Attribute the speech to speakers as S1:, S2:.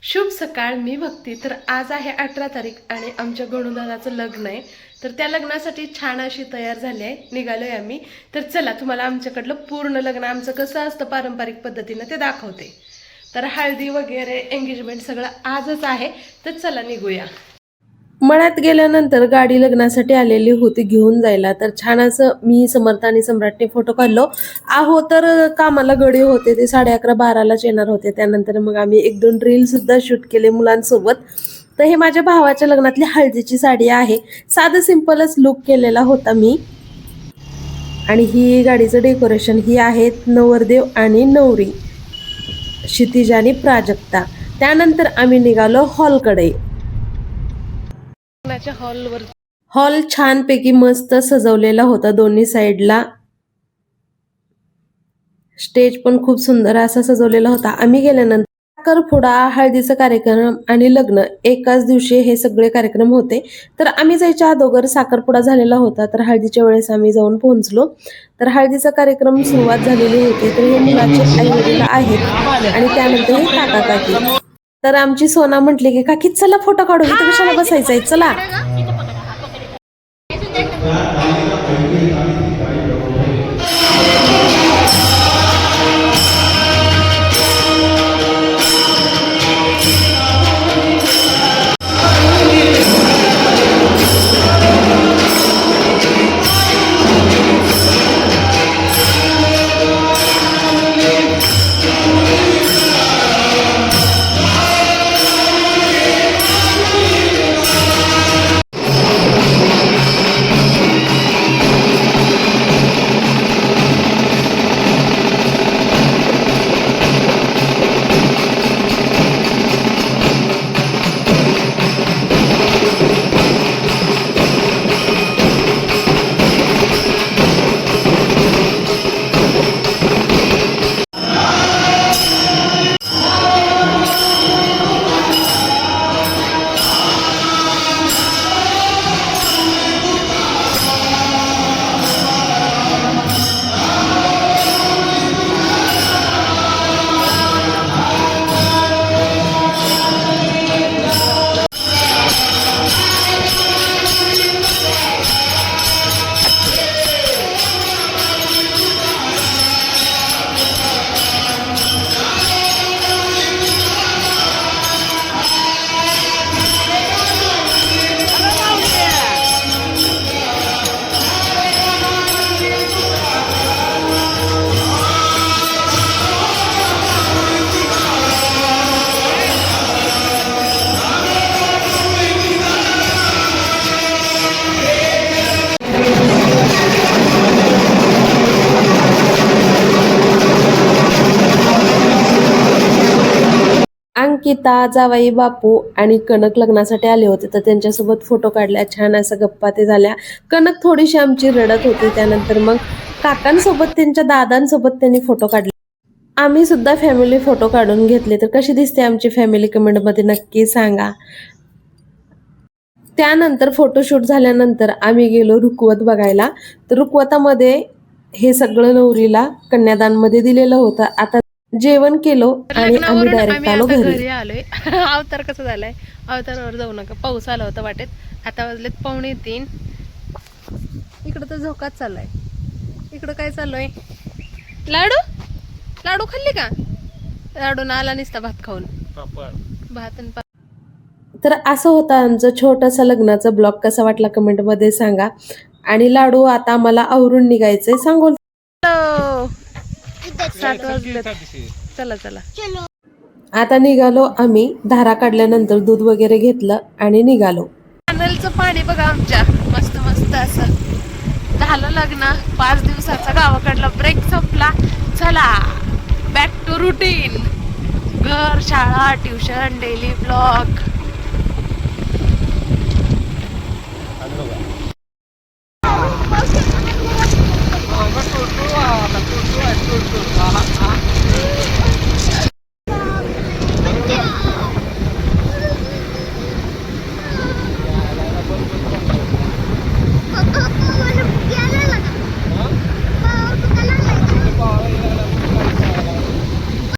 S1: शुभ सकाळ. मी भक्ती. तर आज आहे 18 तारीख आणि आमच्या गणूदादाचं लग्न आहे. तर त्या लग्नासाठी छान अशी तयार झाली आहे, निघालोय आम्ही. तर चला तुम्हाला आमच्याकडलं पूर्ण लग्न आमचं कसं असतं पारंपरिक पद्धतीनं ते दाखवते. तर हळदी वगैरे एंगेजमेंट सगळं आजच आहे. तर चला निघूया. मळ्यात गेल्यानंतर गाडी लग्नासाठी आलेली होती घेऊन जायला. तर छान असं मी समर्थ आणि सम्राटने फोटो काढलो आहो. तर कामाला गडे होते, ते 11:30-12लाच येणार होते. त्यानंतर मग आम्ही 1-2 रील सुद्धा शूट केले मुलांसोबत. तर हे माझ्या भावाच्या लग्नातली हळदीची साडी आहे. साधं सिंपलच लुक केलेला होता मी. आणि ही गाडीचं डेकोरेशन, ही आहेत नवरदेव आणि नवरी क्षितिज आणि प्राजक्ता. त्यानंतर आम्ही निघालो हॉलकडे. हॉल छानपैकी मस्त सजवलेला होता. दोन्ही साईडला स्टेज पण खूप सुंदर असा सजवलेला होता. आम्ही गेल्यानंतर साखरपुडा, हळदीचा कार्यक्रम आणि लग्न एकाच दिवशी हे सगळे कार्यक्रम होते. तर आम्ही जायच्या अगोदर साखरपुडा झालेला होता, तर हळदीच्या वेळेस आम्ही जाऊन पोहोचलो. तर हळदीचा कार्यक्रम सुरुवात झालेली होती. तर हे मुलाचे आई वडील आहेत आणि त्यानंतर हे काका काकी. तर आमची सोना म्हटली की काकी चला फोटो काढू, इथं कशाला बसायचंय, चला. अंकिता, जावाई बापू आणि कनक लग्नासाठी आले होते. तर त्यांच्यासोबत फोटो काढल्या, छान असं गप्पा ते झाल्या. कनक थोडीशी आमची रडत होती. त्यानंतर मग काकांसोबत, त्यांच्या दादांसोबत त्यांनी फोटो काढले. आम्ही सुद्धा फॅमिली फोटो काढून घेतले. तर कशी दिसते आमची फॅमिली कमेंटमध्ये नक्की सांगा. त्यानंतर फोटोशूट झाल्यानंतर आम्ही गेलो रुखवत बघायला. तर रुखवतामध्ये हे सगळं नवरीला कन्यादानमध्ये दिलेलं होतं. आता जेवण केलो आणि आम्ही डायरेक्ट आलो घरी. आलोय. अवतार कसं झालाय, अवतारावर जाऊ नका, पाऊस आला होता वाटेत. आता वाजलेत 2:45. इकडं तर झोकाच चाललाय. इकडं काय चाललोय, लाडू लाडू खाल्ली का? लाडू ना आला निसता भात खाऊन, भात आणि तर असं होतं आमचं छोटंसं लग्नाचं ब्लॉग. कसा वाटला कमेंटमध्ये सांगा. आणि लाडू आता आम्हाला आवरून निघायचंय. सांगोल 7 वाजले. चला चला आता निघालो आम्ही. धारा काढल्यानंतर दूध वगैरे घेतलं आणि निघालो. कॅनलचं पाणी बघा आमच्या, मस्त मस्त असं. झालं लग्न, 5 दिवसाचा गावाकडला ब्रेक संपला. चला बॅक टू रुटीन. घर, शाळा, ट्युशन, डेली ब्लॉग.